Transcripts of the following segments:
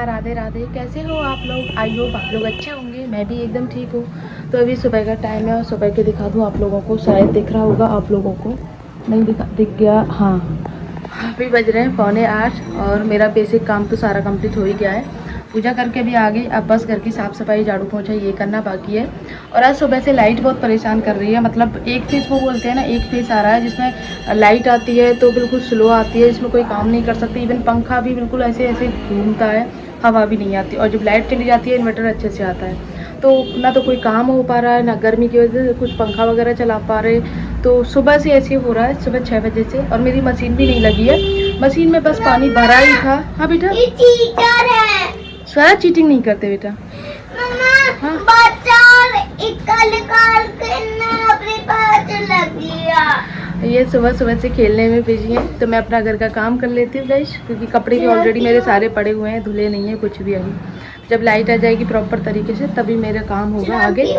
नमस्कार, राधे राधे। कैसे हो आप लोग? आई होप आप लोग अच्छे होंगे। मैं भी एकदम ठीक हूँ। तो अभी सुबह का टाइम है और सुबह के दिखा दूँ आप लोगों को, शायद दिख रहा होगा आप लोगों को, नहीं दिख गया। हाँ, अभी बज रहे हैं 7:45 और मेरा बेसिक काम तो सारा कंप्लीट हो ही गया है। पूजा करके भी आ गई, अब बस घर की साफ़ सफाई, झाड़ू पोंछा ये करना बाकी है। और आज सुबह से लाइट बहुत परेशान कर रही है। मतलब एक फेस वो बोलते हैं ना, एक फेस आ रहा है जिसमें लाइट आती है तो बिल्कुल स्लो आती है, जिसमें कोई काम नहीं कर सकती। इवन पंखा भी बिल्कुल ऐसे ऐसे घूमता है, हवा भी नहीं आती। और जब लाइट चली जाती है इन्वर्टर अच्छे से आता है। तो ना तो कोई काम हो पा रहा है, ना गर्मी की वजह से कुछ पंखा वगैरह चला पा रहे। तो सुबह से ऐसे हो रहा है, सुबह 6 बजे से। और मेरी मशीन भी नहीं लगी है, मशीन में बस पानी भरा ही था। हाँ बेटा, सारा चीटिंग नहीं करते बेटा। हाँ? ये सुबह सुबह से खेलने में बिजी है, तो मैं अपना घर का काम कर लेती हूँ गाइस, क्योंकि कपड़े भी ऑलरेडी मेरे सारे पड़े हुए हैं, धुले नहीं है कुछ भी। अभी जब लाइट आ जाएगी प्रॉपर तरीके से तभी मेरा काम होगा आगे।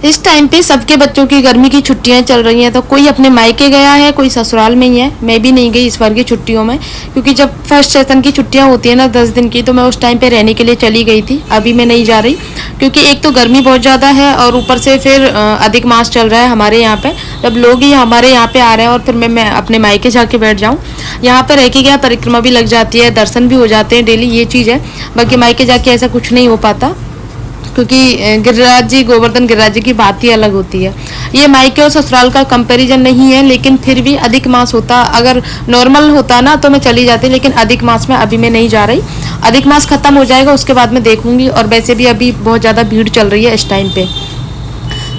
इस टाइम पे सबके बच्चों की गर्मी की छुट्टियां चल रही हैं, तो कोई अपने मायके गया है, कोई ससुराल में ही है। मैं भी नहीं गई इस बार की छुट्टियों में, क्योंकि जब फर्स्ट सेशन की छुट्टियां होती है ना 10 दिन की, तो मैं उस टाइम पे रहने के लिए चली गई थी। अभी मैं नहीं जा रही, क्योंकि एक तो गर्मी बहुत ज़्यादा है और ऊपर से फिर अधिक मास चल रहा है हमारे यहाँ पे। जब लोग ही हमारे यहाँ पे आ रहे हैं और फिर मैं अपने मायके जाके बैठ जाऊँ, यहाँ पर रह के क्या परिक्रमा भी लग जाती है, दर्शन भी हो जाते हैं डेली, ये चीज़ है। बाकी मायके जाके ऐसा कुछ नहीं हो पाता, क्योंकि गिरिराज जी, गोवर्धन गिरिराज जी की बात ही अलग होती है। ये मायके और ससुराल का कंपैरिजन नहीं है, लेकिन फिर भी अधिक मास होता, अगर नॉर्मल होता ना तो मैं चली जाती, लेकिन अधिक मास में अभी मैं नहीं जा रही। अधिक मास खत्म हो जाएगा उसके बाद मैं देखूंगी। और वैसे भी अभी बहुत ज़्यादा भीड़ चल रही है इस टाइम पे,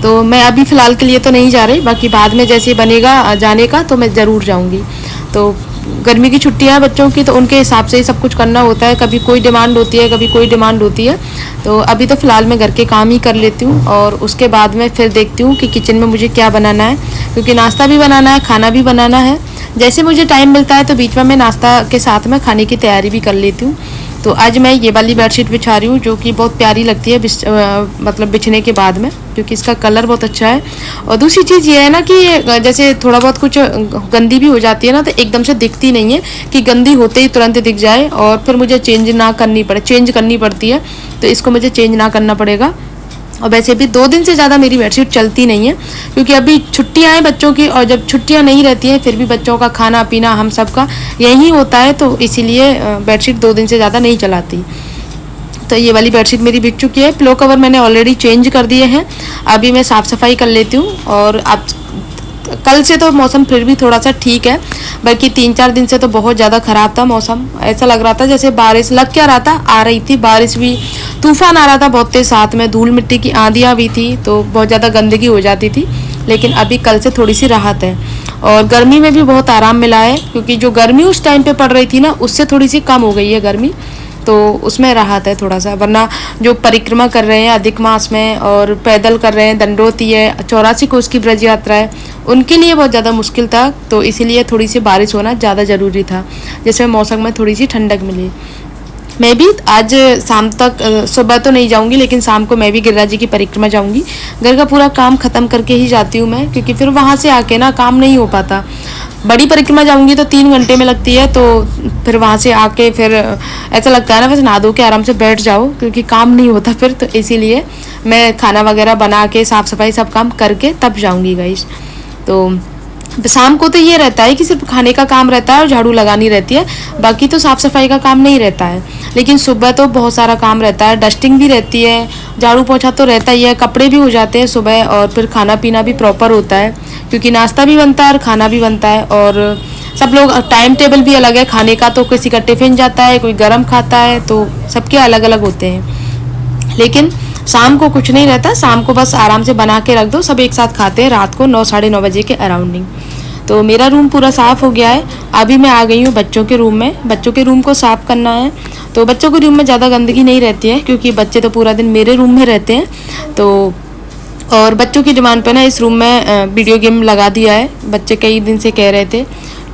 तो मैं अभी फ़िलहाल के लिए तो नहीं जा रही। बाकी बाद में जैसे बनेगा जाने का तो मैं ज़रूर जाऊँगी। तो गर्मी की छुट्टियां बच्चों की, तो उनके हिसाब से ही सब कुछ करना होता है। कभी कोई डिमांड होती है, कभी कोई डिमांड होती है। तो अभी तो फ़िलहाल मैं घर के काम ही कर लेती हूँ और उसके बाद में फिर देखती हूँ कि किचन में मुझे क्या बनाना है, क्योंकि नाश्ता भी बनाना है, खाना भी बनाना है। जैसे मुझे टाइम मिलता है तो बीच में मैं नाश्ता के साथ में खाने की तैयारी भी कर लेती हूँ। तो आज मैं ये वाली बेडशीट बिछा रही हूँ, जो कि बहुत प्यारी लगती है मतलब बिछने के बाद में, क्योंकि इसका कलर बहुत अच्छा है। और दूसरी चीज़ ये है ना कि जैसे थोड़ा बहुत कुछ गंदी भी हो जाती है ना, तो एकदम से दिखती नहीं है कि गंदी होते ही तुरंत दिख जाए और फिर मुझे चेंज करनी पड़ती है। तो इसको मुझे चेंज ना करना पड़ेगा। और वैसे भी 2 दिन से ज़्यादा मेरी बेडशीट चलती नहीं है, क्योंकि अभी छुट्टियां हैं बच्चों की, और जब छुट्टियां नहीं रहती हैं फिर भी बच्चों का खाना पीना हम सब का यही होता है, तो इसीलिए बेडशीट 2 दिन से ज़्यादा नहीं चलाती। तो ये वाली बेडशीट मेरी बिक चुकी है। पिलो कवर मैंने ऑलरेडी चेंज कर दिए हैं। अभी मैं साफ़ सफाई कर लेती हूँ। और अब कल से तो मौसम फिर भी थोड़ा सा ठीक है, बल्कि 3-4 दिन से तो बहुत ज़्यादा ख़राब था मौसम। ऐसा लग रहा था जैसे बारिश लग क्या रहा था, आ रही थी बारिश भी, तूफान आ रहा था बहुत तेज, साथ में धूल मिट्टी की आंधियाँ भी थी, तो बहुत ज़्यादा गंदगी हो जाती थी। लेकिन अभी कल से थोड़ी सी राहत है और गर्मी में भी बहुत आराम मिला है, क्योंकि जो गर्मी उस टाइम पे पड़ रही थी ना, उससे थोड़ी सी कम हो गई है गर्मी, तो उसमें राहत है थोड़ा सा। वरना जो परिक्रमा कर रहे हैं अधिक मास में और पैदल कर रहे हैं, दंडोती है, 84 कोस की ब्रज यात्रा है, उनके लिए बहुत ज़्यादा मुश्किल था। तो इसीलिए थोड़ी सी बारिश होना ज़्यादा ज़रूरी था, जैसे मौसम में थोड़ी सी ठंडक मिली। मैं भी आज शाम तक, सुबह तो नहीं जाऊंगी, लेकिन शाम को मैं भी गिरिराज जी की परिक्रमा जाऊंगी। घर का पूरा काम ख़त्म करके ही जाती हूँ मैं, क्योंकि फिर वहाँ से आके ना काम नहीं हो पाता। बड़ी परिक्रमा जाऊंगी तो 3 घंटे में लगती है, तो फिर वहाँ से आके फिर ऐसा लगता है ना बस नहा धो के आराम से बैठ जाओ, क्योंकि काम नहीं होता फिर। तो इसीलिए मैं खाना वगैरह बना के साफ़ सफाई सब काम करके तब जाऊँगी गाइस। तो शाम को तो ये रहता है कि सिर्फ खाने का काम रहता है और झाड़ू लगानी रहती है, बाकी तो साफ़ सफाई का काम नहीं रहता है। लेकिन सुबह तो बहुत सारा काम रहता है, डस्टिंग भी रहती है, झाड़ू पोछा तो रहता ही है, कपड़े भी हो जाते हैं सुबह, और फिर खाना पीना भी प्रॉपर होता है, क्योंकि नाश्ता भी बनता है और खाना भी बनता है। और सब लोग टाइम टेबल भी अलग है खाने का, तो किसी का टिफ़िन जाता है, कोई गर्म खाता है, तो सबके अलग अलग होते हैं। लेकिन शाम को कुछ नहीं रहता, शाम को बस आराम से बना के रख दो, सब एक साथ खाते हैं रात को 9-9:30 बजे के अराउंडिंग। तो मेरा रूम पूरा साफ़ हो गया है। अभी मैं आ गई हूँ बच्चों के रूम में, बच्चों के रूम को साफ़ करना है। तो बच्चों के रूम में ज़्यादा गंदगी नहीं रहती है, क्योंकि बच्चे तो पूरा दिन मेरे रूम में रहते हैं। तो और बच्चों की डिमांड पे ना इस रूम में वीडियो गेम लगा दिया है। बच्चे कई दिन से कह रहे थे,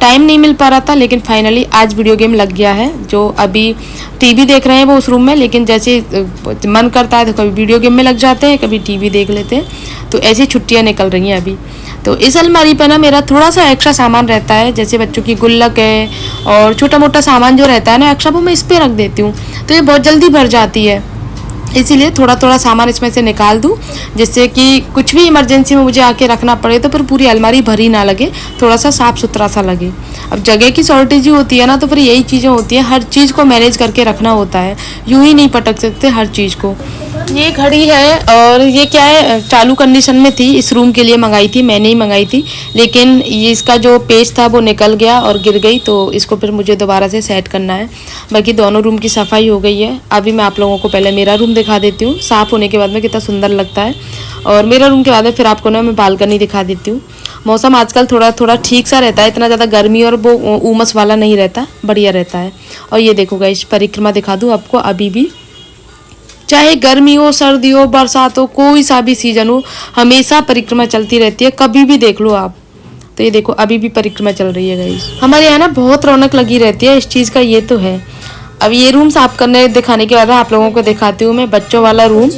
टाइम नहीं मिल पा रहा था, लेकिन फाइनली आज वीडियो गेम लग गया है। जो अभी टीवी देख रहे हैं वो उस रूम में, लेकिन जैसे मन करता है तो कभी वीडियो गेम में लग जाते हैं, कभी टीवी देख लेते हैं। तो ऐसी छुट्टियां निकल रही हैं अभी। तो इस अलमारी पे ना मेरा थोड़ा सा एक्स्ट्रा सामान रहता है, जैसे बच्चों की गुल्लक है और छोटा मोटा सामान जो रहता है ना एक्स्ट्रा, वो मैं इस पे रख देती हूँ, तो ये बहुत जल्दी भर जाती है। इसीलिए थोड़ा थोड़ा सामान इसमें से निकाल दूँ, जिससे कि कुछ भी इमरजेंसी में मुझे आके रखना पड़े तो फिर पूरी अलमारी भरी ना लगे, थोड़ा सा साफ़ सुथरा सा लगे। अब जगह की शॉर्टेज ही होती है ना, तो फिर यही चीज़ें होती हैं, हर चीज़ को मैनेज करके रखना होता है, यूँ ही नहीं पटक सकते हर चीज़ को। ये घड़ी है और ये क्या है, चालू कंडीशन में थी, इस रूम के लिए मंगाई थी, मैंने ही मंगाई थी, लेकिन ये इसका जो पेज था वो निकल गया और गिर गई, तो इसको फिर मुझे दोबारा से सेट करना है। बाकी दोनों रूम की सफाई हो गई है। अभी मैं आप लोगों को पहले मेरा रूम दिखा देती हूँ, साफ़ होने के बाद में कितना सुंदर लगता है, और मेरा रूम के बाद में फिर आपको ना मैं बालकनी दिखा देती हूँ। मौसम आजकल थोड़ा थोड़ा ठीक सा रहता है, इतना ज़्यादा गर्मी और वो उमस वाला नहीं रहता, बढ़िया रहता है। और ये देखो गाइस, परिक्रमा दिखा दूँ आपको, अभी भी चाहे गर्मी हो, सर्दी हो, बरसात हो, कोई सा भी सीजन हो, हमेशा परिक्रमा चलती रहती है, कभी भी देख लो आप। तो ये देखो अभी भी परिक्रमा चल रही है गाइस। हमारे यहाँ ना बहुत रौनक लगी रहती है इस चीज़ का, ये तो है। अब ये रूम साफ करने दिखाने के बाद आप लोगों को दिखाती हूँ मैं बच्चों वाला रूम,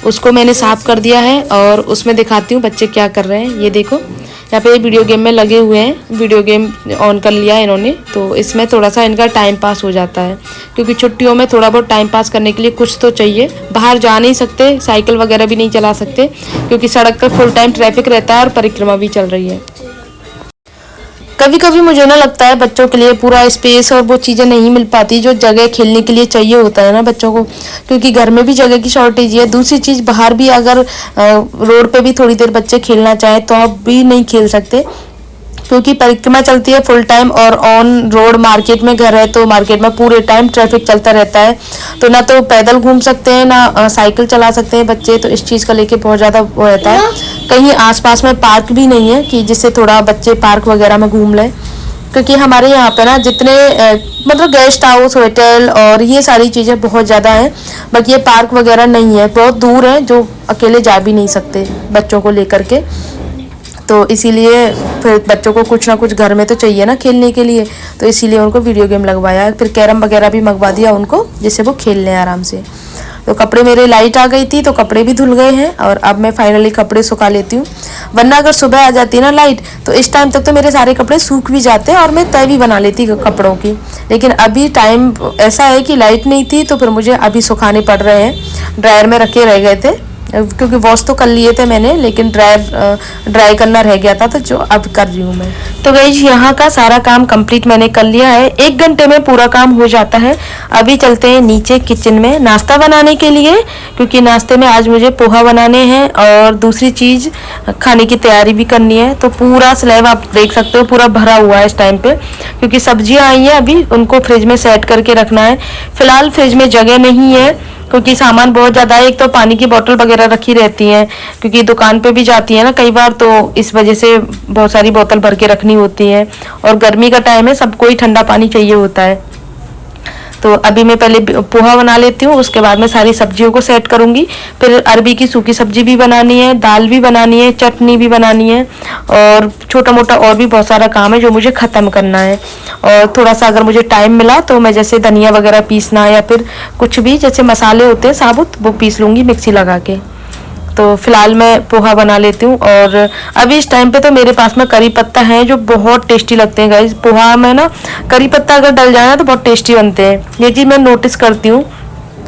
उसको मैंने साफ कर दिया है और उसमें दिखाती हूँ बच्चे क्या कर रहे हैं। ये देखो यहाँ पे वीडियो गेम में लगे हुए हैं, वीडियो गेम ऑन कर लिया इन्होंने, तो इसमें थोड़ा सा इनका टाइम पास हो जाता है, क्योंकि छुट्टियों में थोड़ा बहुत टाइम पास करने के लिए कुछ तो चाहिए। बाहर जा नहीं सकते, साइकिल वगैरह भी नहीं चला सकते, क्योंकि सड़क पर फुल टाइम ट्रैफिक रहता है और परिक्रमा भी चल रही है। कभी कभी मुझे ना लगता है बच्चों के लिए पूरा स्पेस और वो चीज़ें नहीं मिल पाती जो जगह खेलने के लिए चाहिए होता है ना बच्चों को, क्योंकि घर में भी जगह की शॉर्टेज है। दूसरी चीज़, बाहर भी अगर रोड पे भी थोड़ी देर बच्चे खेलना चाहे तो आप भी नहीं खेल सकते, क्योंकि परिक्रमा चलती है फुल टाइम और ऑन रोड मार्केट में घर है, तो मार्केट में पूरे टाइम ट्रैफिक चलता रहता है, तो ना तो पैदल घूम सकते हैं ना साइकिल चला सकते हैं बच्चे, तो इस चीज़ का लेके बहुत ज़्यादा वो रहता है। कहीं आसपास में पार्क भी नहीं है कि जिससे थोड़ा बच्चे पार्क वगैरह में घूम लें, क्योंकि हमारे यहाँ पे ना जितने मतलब गेस्ट हाउस, होटल और ये सारी चीज़ें बहुत ज़्यादा हैं, बाकी ये पार्क वगैरह नहीं है, बहुत दूर है, जो अकेले जा भी नहीं सकते बच्चों को लेकर के। तो इसीलिए फिर बच्चों को कुछ ना कुछ घर में तो चाहिए ना खेलने के लिए, तो इसीलिए उनको वीडियो गेम लगवाया, फिर कैरम वगैरह भी मंगवा दिया उनको, जिससे वो खेल लें आराम से। तो कपड़े मेरे, लाइट आ गई थी तो कपड़े भी धुल गए हैं, और अब मैं फाइनली कपड़े सुखा लेती हूँ, वरना अगर सुबह आ जाती ना लाइट तो इस टाइम तक तो मेरे सारे कपड़े सूख भी जाते और मैं तय भी बना लेती कपड़ों की। लेकिन अभी टाइम ऐसा है कि लाइट नहीं थी, तो फिर मुझे अभी सुखाने पड़ रहे हैं, ड्रायर में रखे रह गए थे, क्योंकि वॉश तो कर लिए थे मैंने, लेकिन ड्राई करना रह गया था, तो जो अब कर रही हूँ मैं। तो गाइस यहाँ का सारा काम कंप्लीट मैंने कर लिया है, 1 घंटे में पूरा काम हो जाता है। अभी चलते हैं नीचे किचन में नाश्ता बनाने के लिए, क्योंकि नाश्ते में आज मुझे पोहा बनाने हैं और दूसरी चीज़ खाने की तैयारी भी करनी है। तो पूरा स्लैब आप देख सकते हो पूरा भरा हुआ है इस टाइम पे, क्योंकि सब्जियाँ आई हैं, अभी उनको फ्रिज में सेट करके रखना है। फिलहाल फ्रिज में जगह नहीं है, क्योंकि सामान बहुत ज़्यादा है, एक तो पानी की बोतल वगैरह रखी रहती हैं, क्योंकि दुकान पे भी जाती है ना कई बार, तो इस वजह से बहुत सारी बोतल भर के रखनी होती है, और गर्मी का टाइम है, सबको ही ठंडा पानी चाहिए होता है। तो अभी मैं पहले पोहा बना लेती हूँ, उसके बाद मैं सारी सब्जियों को सेट करूँगी, फिर अरबी की सूखी सब्जी भी बनानी है, दाल भी बनानी है, चटनी भी बनानी है, और छोटा मोटा और भी बहुत सारा काम है जो मुझे ख़त्म करना है। और थोड़ा सा अगर मुझे टाइम मिला तो मैं जैसे धनिया वगैरह पीसना या फिर कुछ भी जैसे मसाले होते हैं साबुत, वो पीस लूँगी मिक्सी लगा के। तो फिलहाल मैं पोहा बना लेती हूँ, और अभी इस टाइम पे तो मेरे पास में करी पत्ता है जो बहुत टेस्टी लगते हैं गाइस। पोहा में ना करी पत्ता अगर डल जाए ना तो बहुत टेस्टी बनते हैं, ये चीज़ मैं नोटिस करती हूँ।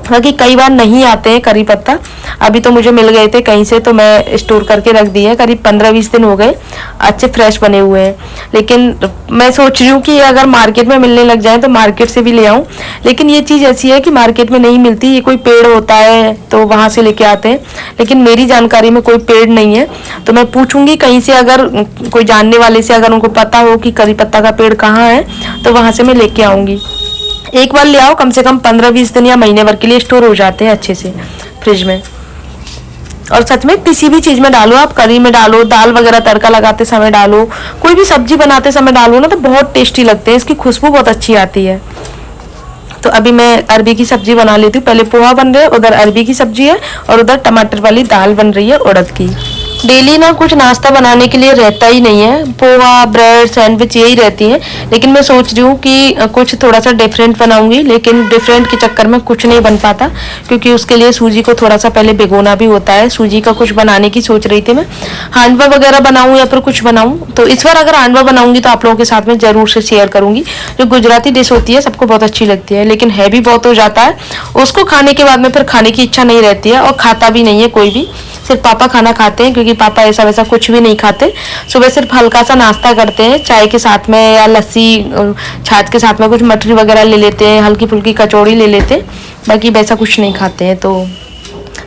बाकी कई बार नहीं आते हैं करी पत्ता, अभी तो मुझे मिल गए थे कहीं से, तो मैं स्टोर करके रख दिए हैं, करीब 15-20 दिन हो गए, अच्छे फ्रेश बने हुए हैं। लेकिन मैं सोच रही हूँ कि अगर मार्केट में मिलने लग जाए तो मार्केट से भी ले आऊँ, लेकिन ये चीज़ ऐसी है कि मार्केट में नहीं मिलती, ये कोई पेड़ होता है तो वहाँ से लेके आते हैं, लेकिन मेरी जानकारी में कोई पेड़ नहीं है। तो मैं पूछूंगी कहीं से, अगर कोई जानने वाले से अगर उनको पता हो कि करी पत्ता का पेड़ कहाँ है तो वहाँ से मैं लेके आऊँगी। एक बार ले आओ, कम से कम 15-20 दिन या महीने भर के लिए स्टोर हो जाते हैं अच्छे से फ्रिज में। और सच में किसी भी चीज़ में डालो, आप करी में डालो, दाल वगैरह तड़का लगाते समय डालो, कोई भी सब्जी बनाते समय डालो ना, तो बहुत टेस्टी लगते हैं, इसकी खुशबू बहुत अच्छी आती है। तो अभी मैं अरबी की सब्जी बना लेती हूँ, पहले पोहा बन रहे हैं, उधर अरबी की सब्जी है और उधर टमाटर वाली दाल बन रही है उड़द की। डेली ना कुछ नाश्ता बनाने के लिए रहता ही नहीं है, पोहा ब्रेड सैंडविच यही रहती है। लेकिन मैं सोच रही हूँ कि कुछ थोड़ा सा डिफरेंट बनाऊंगी, लेकिन डिफरेंट के चक्कर में कुछ नहीं बन पाता, क्योंकि उसके लिए सूजी को थोड़ा सा पहले भिगोना भी होता है। सूजी का कुछ बनाने की सोच रही थी मैं, हांडवा वगैरह बनाऊं या फिर कुछ बनाऊं। तो इस बार अगर हांडवा बनाऊंगी तो आप लोगों के साथ में जरूर से शेयर करूंगी। जो गुजराती डिश होती है सबको बहुत अच्छी लगती है, लेकिन हैवी बहुत हो जाता है। उसको खाने के बाद में फिर खाने की इच्छा नहीं रहती है और खाता भी नहीं है कोई भी। सिर्फ पापा खाना खाते हैं, क्योंकि पापा ऐसा वैसा कुछ भी नहीं खाते। सुबह सिर्फ हल्का सा नाश्ता करते हैं चाय के साथ में, या लस्सी छाछ के साथ में कुछ मठरी वगैरह ले लेते हैं, हल्की फुल्की कचौड़ी ले लेते हैं, बाकी वैसा कुछ नहीं खाते हैं। तो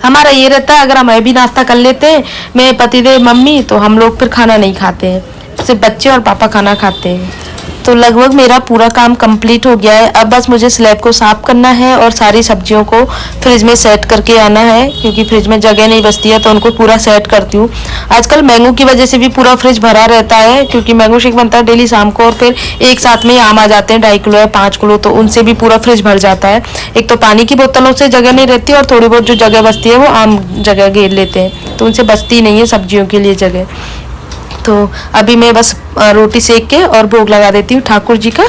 हमारा ये रहता है, अगर हम भी नाश्ता कर लेते हैं, मेरे पतिदेव मम्मी, तो हम लोग फिर खाना नहीं खाते हैं, सिर्फ बच्चे और पापा खाना खाते हैं। तो लगभग मेरा पूरा काम कंप्लीट हो गया है। अब बस मुझे स्लैब को साफ करना है और सारी सब्जियों को फ्रिज में सेट करके आना है, क्योंकि फ्रिज में जगह नहीं बचती है, तो उनको पूरा सेट करती हूँ। आजकल मैंगो की वजह से भी पूरा फ्रिज भरा रहता है, क्योंकि मैंगो शेक बनता है डेली शाम को, और फिर एक साथ में ही आम आ जाते हैं 2.5 किलो या 5 किलो, तो उनसे भी पूरा फ्रिज भर जाता है। एक तो पानी की बोतलों से जगह नहीं रहती, और थोड़ी बहुत जो जगह बचती है वो आम जगह घेर लेते हैं, तो उनसे बचती नहीं है सब्जियों के लिए जगह। तो अभी मैं बस रोटी सेक के और भोग लगा देती हूँ ठाकुर जी का।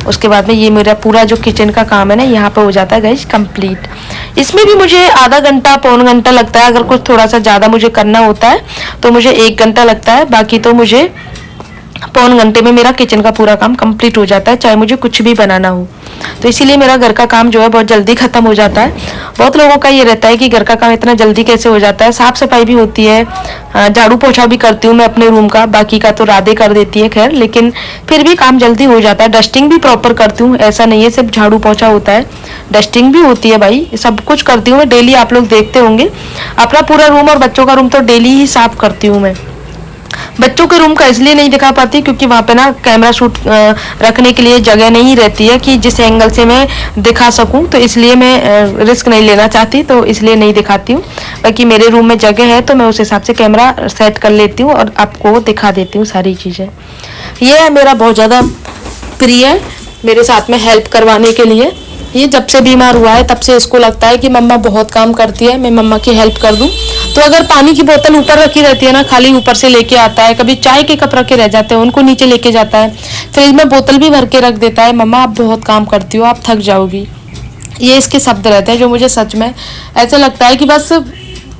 उसके बाद में ये मेरा पूरा जो किचन का काम है ना, यहाँ पे हो जाता है गाइस कंप्लीट। इसमें भी मुझे आधा घंटा पौन घंटा लगता है। अगर कुछ थोड़ा सा ज़्यादा मुझे करना होता है तो मुझे 1 घंटा लगता है, बाकी तो मुझे पौन घंटे में मेरा किचन का पूरा काम कंप्लीट हो जाता है, चाहे मुझे कुछ भी बनाना हो। तो इसीलिए मेरा घर का काम जो है बहुत जल्दी खत्म हो जाता है। बहुत लोगों का ये रहता है कि घर का काम इतना जल्दी कैसे हो जाता है। साफ सफाई भी होती है, झाड़ू पोछा भी करती हूँ मैं अपने रूम का, बाकी का तो राधे कर देती है खैर, लेकिन फिर भी काम जल्दी हो जाता है। डस्टिंग भी प्रॉपर करती हूँ, ऐसा नहीं है सिर्फ झाड़ू पोछा होता है, डस्टिंग भी होती है भाई, सब कुछ करती हूँ मैं डेली। आप लोग देखते होंगे अपना पूरा रूम और बच्चों का रूम तो डेली ही साफ करती हूँ मैं। बच्चों के रूम का इसलिए नहीं दिखा पाती क्योंकि वहाँ पे ना कैमरा शूट रखने के लिए जगह नहीं रहती है कि जिस एंगल से मैं दिखा सकूं, तो इसलिए मैं रिस्क नहीं लेना चाहती, तो इसलिए नहीं दिखाती हूँ। बाकी मेरे रूम में जगह है तो मैं उस हिसाब से कैमरा सेट कर लेती हूँ और आपको दिखा देती हूँ सारी चीज़ें। ये है मेरा बहुत ज़्यादा प्रिय मेरे साथ में हेल्प करवाने के लिए। ये जब से बीमार हुआ है तब से इसको लगता है कि मम्मा बहुत काम करती है, मैं मम्मा की हेल्प कर दूं। तो अगर पानी की बोतल ऊपर रखी रहती है ना, खाली ऊपर से लेके आता है, कभी चाय के कप रखे रह जाते हैं उनको नीचे लेके जाता है, फ्रिज में बोतल भी भर के रख देता है, मम्मा आप बहुत काम करती हो, आप थक जाओगी। ये इसके शब्द रहते हैं जो मुझे सच में ऐसा लगता है कि बस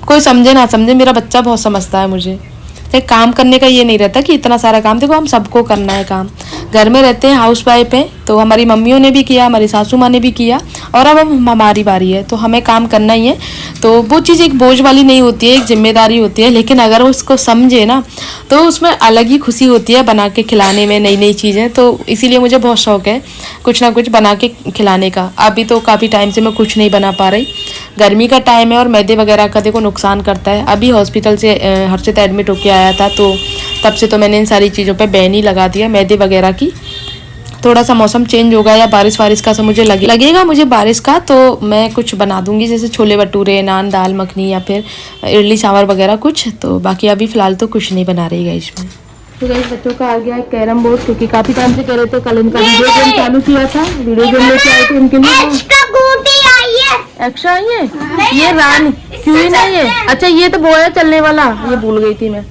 कोई समझे ना समझे, मेरा बच्चा बहुत समझता है मुझे। काम करने का ये नहीं रहता कि इतना सारा काम, देखो हम सबको करना है काम, घर में रहते हैं, हाउस वाइफ है, तो हमारी मम्मियों ने भी किया, हमारी सासू माँ ने भी किया, और अब हमारी बारी है, तो हमें काम करना ही है। तो वो चीज़ एक बोझ वाली नहीं होती है, एक जिम्मेदारी होती है, लेकिन अगर उसको समझे ना तो उसमें अलग ही खुशी होती है बना के खिलाने में नई नई चीज़ें। तो इसीलिए मुझे बहुत शौक है कुछ ना कुछ बना के खिलाने का। अभी तो काफ़ी टाइम से मैं कुछ नहीं बना पा रही, गर्मी का टाइम है और मैदे वगैरह का देखो नुकसान करता है। अभी हॉस्पिटल से हर्षित एडमिट होके आया था, तो तब से तो मैंने इन सारी चीज़ों पे बैन ही लगा दिया मैदे वगैरह की। थोड़ा सा मौसम चेंज होगा या बारिश वारिश का सा मुझे लगेगा मुझे बारिश का, तो मैं कुछ बना दूंगी, जैसे छोले भटूरे, नान, दाल मखनी या फिर इडली सांभर वगैरह कुछ। तो बाकी अभी फ़िलहाल तो कुछ नहीं बना रही है इसमें। तो गाइस बच्चों का आ गया है कैरम बोर्ड, क्योंकि काफ़ी टाइम से कह रहे थे, कल इनका वीडियो गेम चालू किया था, वीडियो गेम लेके आए थे उनके लिए। एक्स्ट्रा आई है ये रानी क्यों नहीं है? अच्छा ये तो वो है चलने वाला, ये भूल गई थी मैं,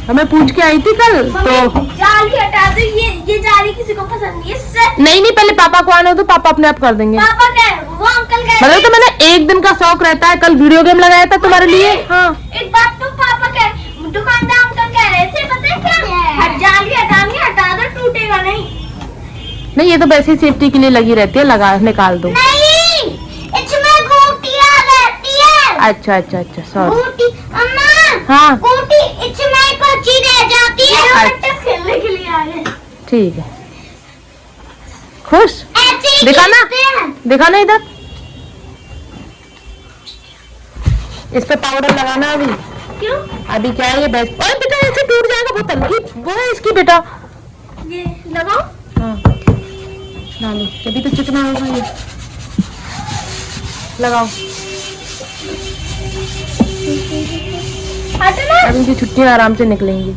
हमें पूछ के आई थी कल। तो जाली हटा दो, ये जाली किसी को पसंद नहीं है। नहीं पहले पापा को आने दो, पापा अपने आप कर देंगे। पापा वो अंकल कह मतलब तो मैंने एक दिन का शौक रहता है, कल वीडियो गेम लगाया था तुम्हारे लिए। हाँ एक बात तो पापा दुकानदार अंकल कह रहे थे, पता है क्या, जाली हटानी, हटा दो, टूटेगा नहीं। ये तो वैसे ही सेफ्टी के लिए लगी रहती है, लगा निकाल दो। नहीं इसमें गोटियां रहती है। अच्छा सॉरी। अम्मा हाँ गोटी इसमें कच्ची रह जाती है, बच्चे खेलने के लिए आए हैं। ठीक है, खुश दिखाना इधर, इस पे पाउडर लगाना अभी। क्यों? अभी क्या है ये बेस्ट, अरे बेटा ऐसे टूट जाएगा बोतल, वो है इसकी बेटा। ये लगाओ। हाँ डालो, अभी तो चिकना होगा ये, लगाओ। हटना। अभी इनकी छुट्टियां आराम से निकलेंगी।